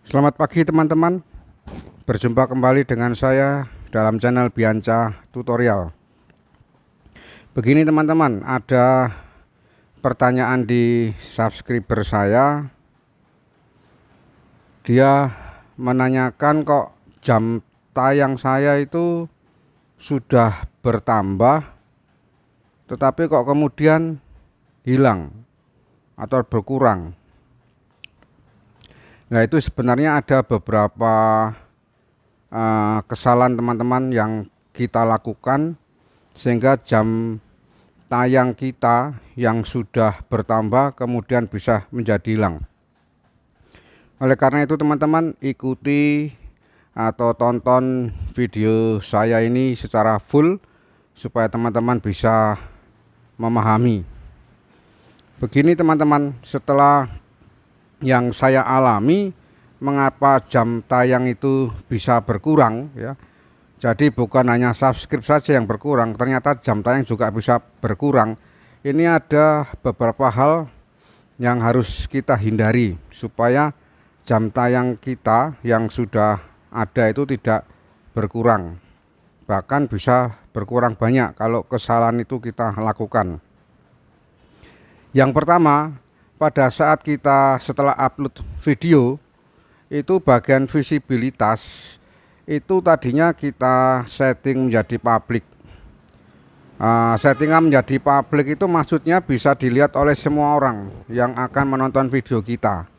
Selamat pagi teman-teman. Berjumpa kembali dengan saya dalam channel Bianca Tutorial. Begini teman-teman, ada pertanyaan di subscriber saya. Dia menanyakan kok jam tayang saya itu sudah bertambah, tetapi kok kemudian hilang atau berkurang. Nah, itu sebenarnya ada beberapa kesalahan teman-teman yang kita lakukan sehingga jam tayang kita yang sudah bertambah kemudian bisa menjadi hilang. Oleh karena itu teman-teman, ikuti atau tonton video saya ini secara full supaya teman-teman bisa memahami. Begini teman-teman, setelah yang saya alami, mengapa jam tayang itu bisa berkurang ya. Jadi bukan hanya subscribe saja yang berkurang, ternyata jam tayang juga bisa berkurang. Ini ada beberapa hal yang harus kita hindari supaya jam tayang kita yang sudah ada itu tidak berkurang, bahkan bisa berkurang banyak kalau kesalahan itu kita lakukan. Yang pertama, pada saat kita setelah upload video itu bagian visibilitas itu tadinya kita setting menjadi publik. Settingan menjadi publik itu maksudnya bisa dilihat oleh semua orang yang akan menonton video kita.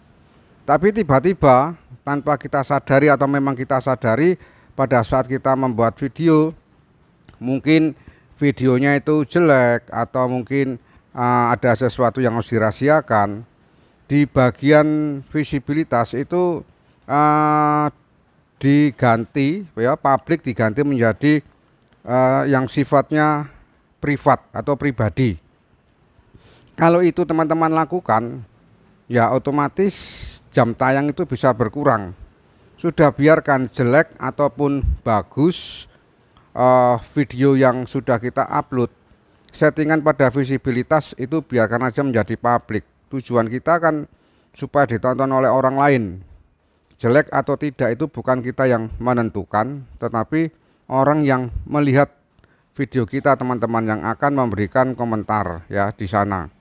Tapi tiba-tiba tanpa kita sadari atau memang kita sadari, pada saat kita membuat video, mungkin videonya itu jelek atau mungkin ada sesuatu yang harus dirahasiakan, di bagian visibilitas itu diganti ya, publik diganti menjadi yang sifatnya privat atau pribadi. Kalau itu teman-teman lakukan, ya otomatis jam tayang itu bisa berkurang. Sudah biarkan jelek ataupun bagus video yang sudah kita upload, settingan pada visibilitas itu biarkan aja menjadi publik. Tujuan kita kan supaya ditonton oleh orang lain. Jelek atau tidak itu bukan kita yang menentukan, tetapi orang yang melihat video kita, teman-teman, yang akan memberikan komentar ya di sana.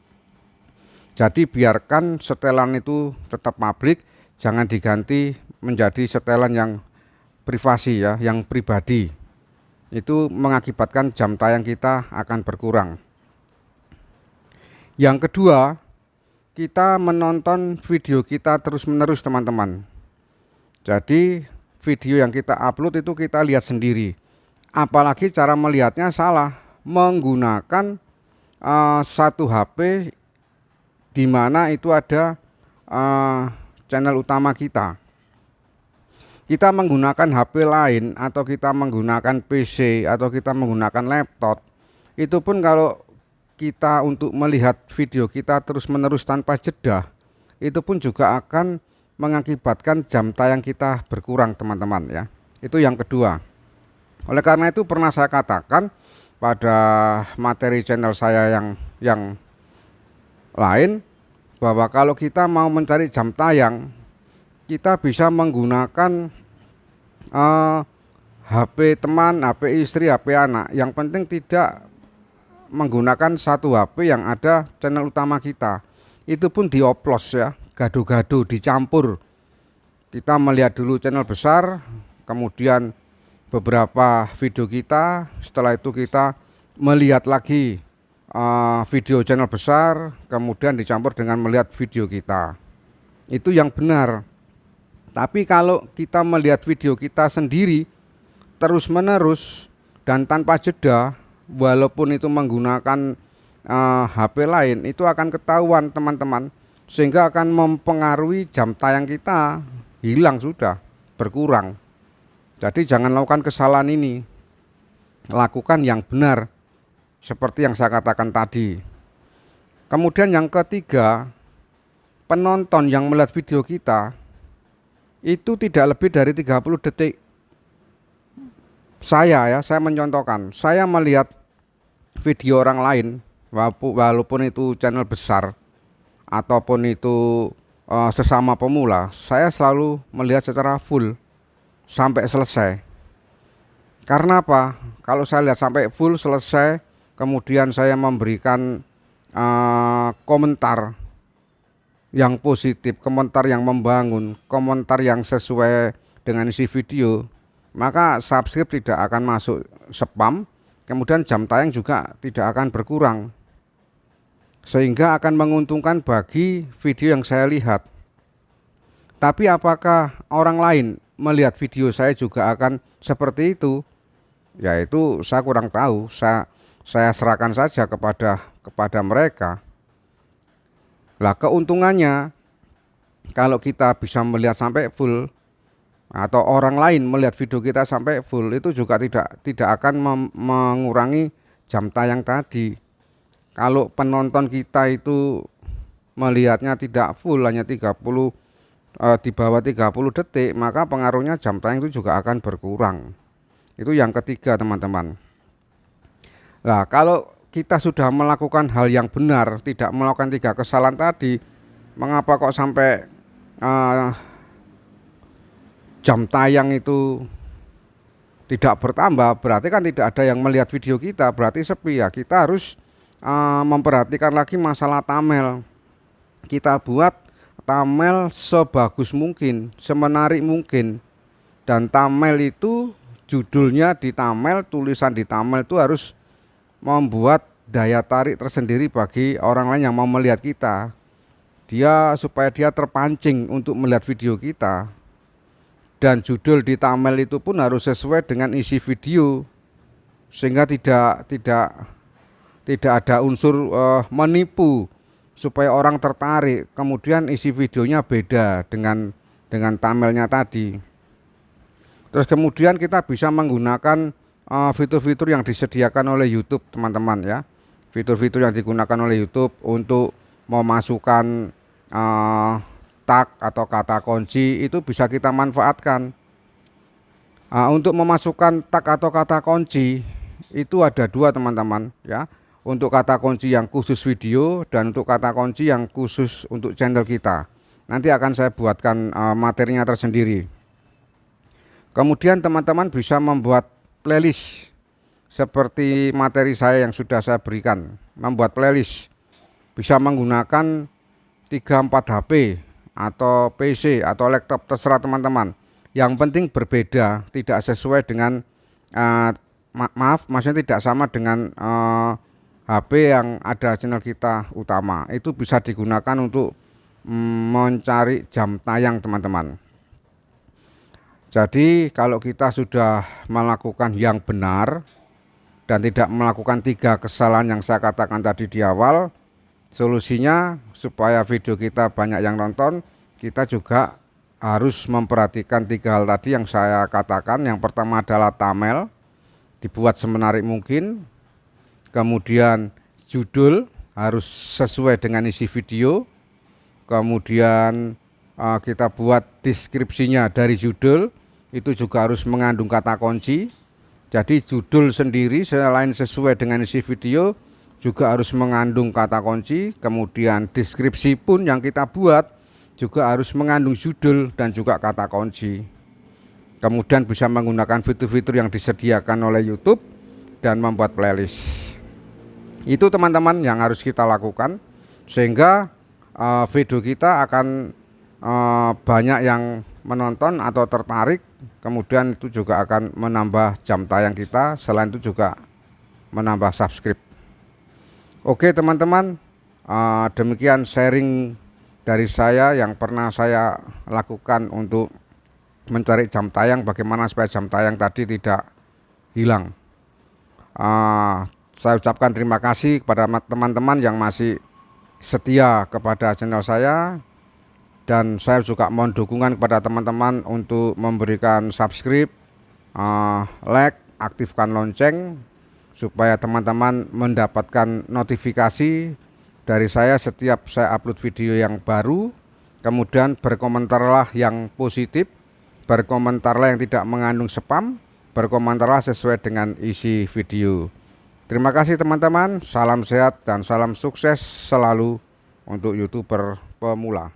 Jadi biarkan setelan itu tetap publik, jangan diganti menjadi setelan yang privasi ya, yang pribadi. Itu mengakibatkan jam tayang kita akan berkurang. Yang kedua, kita menonton video kita terus-menerus teman-teman. Jadi video yang kita upload itu kita lihat sendiri. Apalagi cara melihatnya salah, menggunakan satu HP di mana itu ada channel utama kita. Kita menggunakan HP lain atau kita menggunakan PC atau kita menggunakan laptop, itu pun kalau kita untuk melihat video kita terus-menerus tanpa jeda, itu pun juga akan mengakibatkan jam tayang kita berkurang teman-teman ya. Itu yang kedua. Oleh karena itu pernah saya katakan pada materi channel saya yang lain, bahwa kalau kita mau mencari jam tayang, kita bisa menggunakan HP teman, HP istri, HP anak. Yang penting tidak menggunakan satu HP yang ada channel utama kita. Itu pun dioplos ya, gado-gado, dicampur. Kita melihat dulu channel besar, kemudian beberapa video kita, setelah itu kita melihat lagi video channel besar, kemudian dicampur dengan melihat video kita. Itu yang benar. Tapi kalau kita melihat video kita sendiri terus-menerus dan tanpa jeda, walaupun itu menggunakan HP lain, itu akan ketahuan teman-teman, sehingga akan mempengaruhi jam tayang kita hilang, sudah berkurang. Jadi jangan lakukan kesalahan ini, lakukan yang benar seperti yang saya katakan tadi. Kemudian yang ketiga, penonton yang melihat video kita itu tidak lebih dari 30 detik. Saya mencontohkan, saya melihat video orang lain, walaupun itu channel besar ataupun itu sesama pemula, saya selalu melihat secara full sampai selesai. Karena apa? Kalau saya lihat sampai full selesai, kemudian saya memberikan komentar yang positif, komentar yang membangun, komentar yang sesuai dengan isi video, maka subscribe tidak akan masuk spam, kemudian jam tayang juga tidak akan berkurang, sehingga akan menguntungkan bagi video yang saya lihat. Tapi apakah orang lain melihat video saya juga akan seperti itu? Yaitu saya kurang tahu, saya serahkan saja kepada mereka. Lah keuntungannya kalau kita bisa melihat sampai full atau orang lain melihat video kita sampai full, itu juga tidak akan mengurangi jam tayang tadi. Kalau penonton kita itu melihatnya tidak full, hanya 30 di bawah 30 detik, maka pengaruhnya jam tayang itu juga akan berkurang. Itu yang ketiga, teman-teman. Nah, kalau kita sudah melakukan hal yang benar, tidak melakukan 3 kesalahan tadi, mengapa kok sampai jam tayang itu tidak bertambah? Berarti kan tidak ada yang melihat video kita, berarti sepi ya. Kita harus memperhatikan lagi masalah thumbnail. Kita buat thumbnail sebagus mungkin, semenarik mungkin. Dan thumbnail itu judulnya di thumbnail, tulisan di thumbnail itu harus membuat daya tarik tersendiri bagi orang lain yang mau melihat kita. Supaya dia terpancing untuk melihat video kita. Dan judul di thumbnail itu pun harus sesuai dengan isi video, sehingga tidak ada unsur menipu, supaya orang tertarik. Kemudian isi videonya beda dengan thumbnailnya tadi. Terus kemudian kita bisa menggunakan fitur-fitur yang disediakan oleh YouTube, teman-teman ya. Fitur-fitur yang digunakan oleh YouTube untuk memasukkan tag atau kata kunci itu bisa kita manfaatkan. Untuk memasukkan tag atau kata kunci itu ada 2, teman-teman ya. Untuk kata kunci yang khusus video dan untuk kata kunci yang khusus untuk channel kita. Nanti akan saya buatkan materinya tersendiri. Kemudian teman-teman bisa membuat playlist seperti materi saya yang sudah saya berikan. Membuat playlist bisa menggunakan 3-4 HP atau PC atau laptop, terserah teman-teman. Yang penting berbeda, tidak sesuai dengan maksudnya tidak sama dengan HP yang ada channel kita utama. Itu bisa digunakan untuk mencari jam tayang, teman-teman. Jadi kalau kita sudah melakukan yang benar dan tidak melakukan 3 kesalahan yang saya katakan tadi di awal, solusinya supaya video kita banyak yang nonton, kita juga harus memperhatikan 3 hal tadi yang saya katakan. Yang pertama adalah thumbnail, dibuat semenarik mungkin. Kemudian judul harus sesuai dengan isi video. Kemudian kita buat deskripsinya dari judul, itu juga harus mengandung kata kunci. Jadi judul sendiri selain sesuai dengan isi video juga harus mengandung kata kunci. Kemudian deskripsi pun yang kita buat juga harus mengandung judul dan juga kata kunci. Kemudian bisa menggunakan fitur-fitur yang disediakan oleh YouTube dan membuat playlist. Itu teman-teman yang harus kita lakukan, sehingga video kita akan banyak yang menonton atau tertarik. Kemudian itu juga akan menambah jam tayang kita, selain itu juga menambah subscribe. Oke teman-teman, demikian sharing dari saya yang pernah saya lakukan untuk mencari jam tayang, bagaimana supaya jam tayang tadi tidak hilang. Saya ucapkan terima kasih kepada teman-teman yang masih setia kepada channel saya. Dan saya juga mohon dukungan kepada teman-teman untuk memberikan subscribe, like, aktifkan lonceng, supaya teman-teman mendapatkan notifikasi dari saya setiap saya upload video yang baru. Kemudian berkomentarlah yang positif, berkomentarlah yang tidak mengandung spam, berkomentarlah sesuai dengan isi video. Terima kasih teman-teman, salam sehat dan salam sukses selalu untuk YouTuber pemula.